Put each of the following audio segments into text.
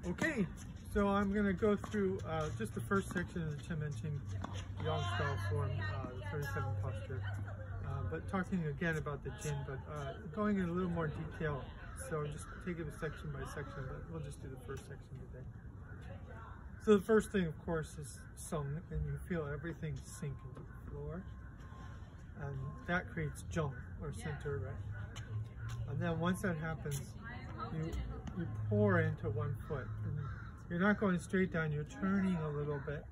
Okay, so I'm going to go through just the first section of the Qianmenqing Yang style form, the 37 posture, but talking again about the Jin, but going in a little more detail. So just take it section by section, but we'll just do the first section today. So the first thing, of course, is Song, and you feel everything sink into the floor, and that creates Zheng, or center, right? And then once that happens, you pour into one foot. And you're not going straight down, you're turning a little bit.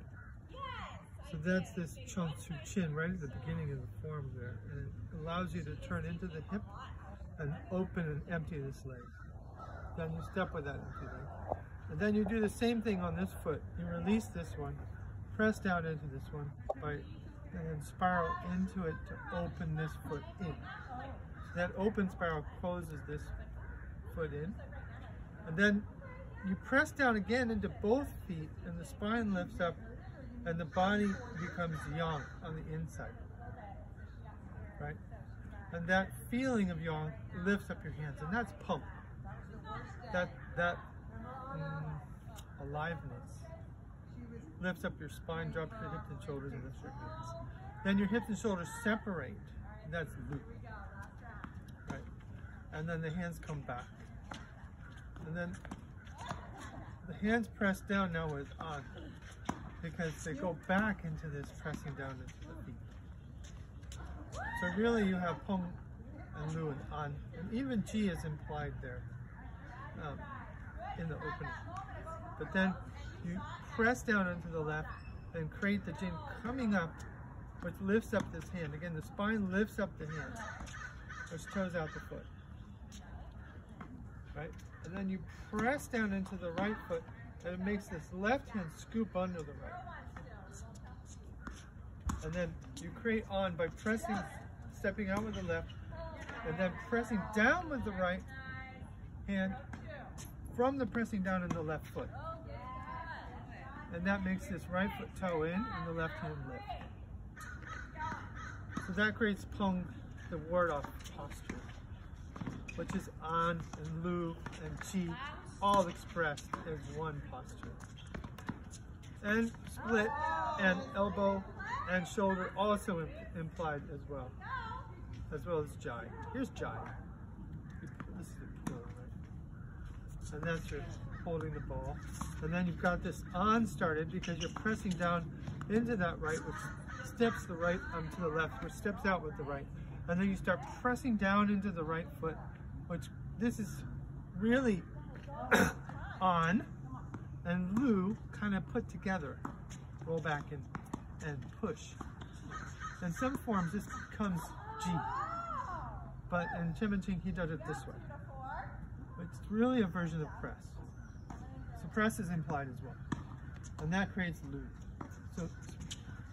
So that's this Cheng Tzu Chin right at the beginning of the form there. And it allows you to turn into the hip and open and empty this leg. Then you step with that empty leg. And then you do the same thing on this foot. You release this one, press down into this one, and then spiral into it to open this foot in. So that open spiral closes this foot in. And then you press down again into both feet, and the spine lifts up, and the body becomes yang on the inside, right? And that feeling of yang lifts up your hands, and that's pump. That aliveness lifts up your spine, drops your hips and shoulders, and lifts your hands. Then your hips and shoulders separate, and that's lu, right? And then the hands come back. And then the hands press down now with an, because they go back into this pressing down into the feet. So really you have peng and lu and an, and even ji is implied there in the opening. But then you press down into the left and create the jin coming up, which lifts up this hand. Again, the spine lifts up the hand, which toes out the foot. Right? And then you press down into the right foot, and it makes this left hand scoop under the right. And then you create on by pressing, stepping out with the left, and then pressing down with the right hand from the pressing down in the left foot. And that makes this right foot toe in and the left hand lift. So that creates peng, the ward off posture, which is an and lu and qi, all expressed as one posture. And split and elbow and shoulder also implied as well as jai. Here's jai. This is the pull, right? And that's your holding the ball. And then you've got this an started because you're pressing down into that right, which steps the right onto the left, which steps out with the right. And then you start pressing down into the right foot, which this is really an and lu kind of put together. Roll back and push. In some forms this becomes ji, but in Qianmenqing he does it this way. It's really a version of press. So press is implied as well. And that creates lu. So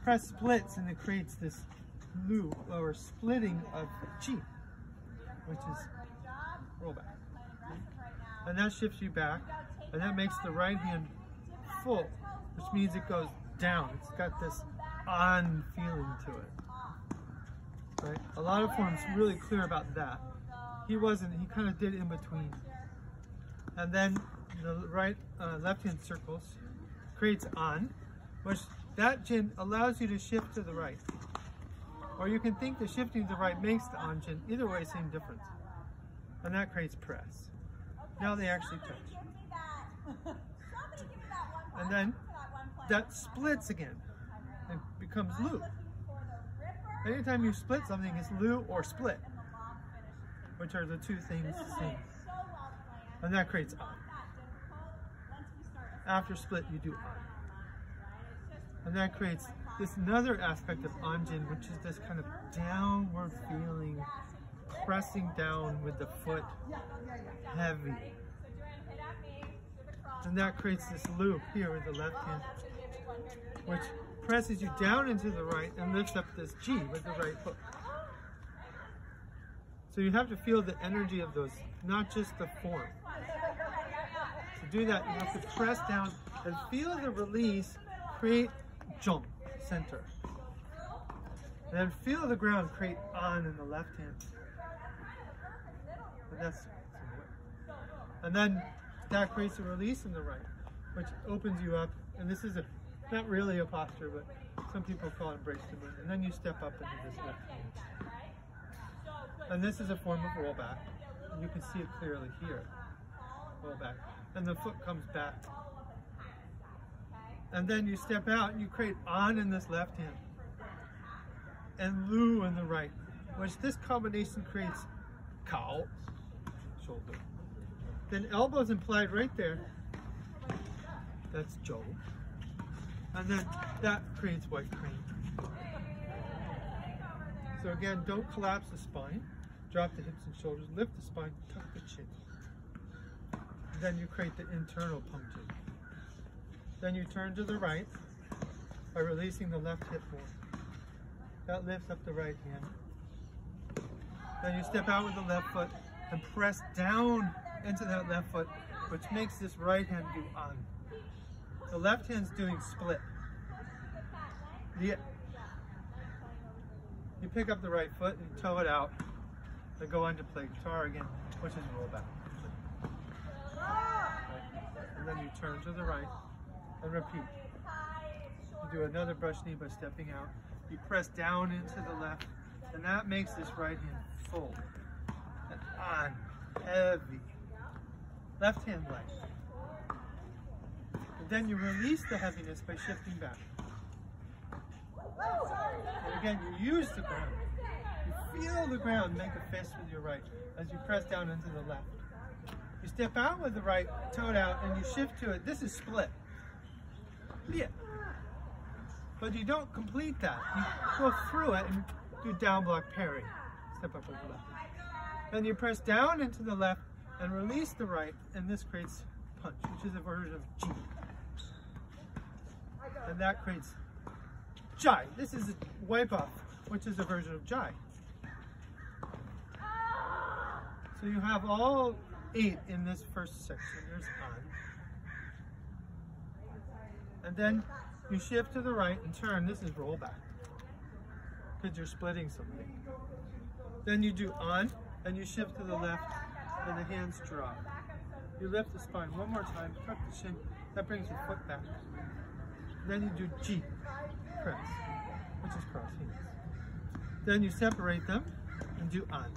press splits and it creates this lu, or splitting of qi, which is roll back. And that shifts you back, and that makes the right hand full, which means it goes down. It's got this an feeling to it. Right? A lot of forms really clear about that. He wasn't, he kind of did in between. And then the right, left hand circles, creates an, which that jin allows you to shift to the right. Or you can think that shifting to the right makes the an jin. Either way, same difference. And that creates press. Now they actually touch. And then that splits again. It becomes lu. Anytime you split something, it's lu or split, which are the two things the same. And that creates an. After split, you do an. And that creates this another aspect of anjin, which is this kind of downward feeling, pressing down with the foot heavy. And that creates this loop here with the left hand, which presses you down into the right and lifts up this ji with the right hook. So you have to feel the energy of those, not just the form. To do that, you have to press down and feel the release, create zheng, center. And then feel the ground, create an in the left hand. And then that creates a release in the right, which opens you up. And this is not really a posture, but some people call it embrace the moon. And then you step up into this left hand. And this is a form of rollback. You can see it clearly here. Roll back. And the foot comes back. And then you step out and you create on in this left hand. And lu in the right. Which this combination creates kao, shoulder. Then elbows implied right there. That's zhou. And then that creates white crane. So again, don't collapse the spine. Drop the hips and shoulders, lift the spine, tuck the chin. Then you create the internal pumpkin. Then you turn to the right by releasing the left hip more. That lifts up the right hand. Then you step out with the left foot and press down into that left foot, which makes this right hand do on. The left hand's doing split. You pick up the right foot and toe it out. Then go on to play guitar again, which is roll back. And then you turn to the right and repeat. You do another brush knee by stepping out. You press down into the left, and that makes this right hand full and on, heavy. Left hand light. And then you release the heaviness by shifting back. And again, you use the ground. You feel the ground, make a fist with your right as you press down into the left. You step out with the right, toe it out, and you shift to it. This is split. Yeah. But you don't complete that. You go through it and do down block parry. Step up with the left. Then you press down into the left and release the right, and this creates punch, which is a version of G. And that creates Jai. This is a wipe off, which is a version of Jai. So you have all 8 in this first section. There's on. And then you shift to the right and turn. This is roll back, because you're splitting something. Then you do on, and you shift to the left, and the hands drop. You lift the spine one more time, tuck the chin. That brings your foot back. Then you do G, press, which is cross hands. Then you separate them and do on.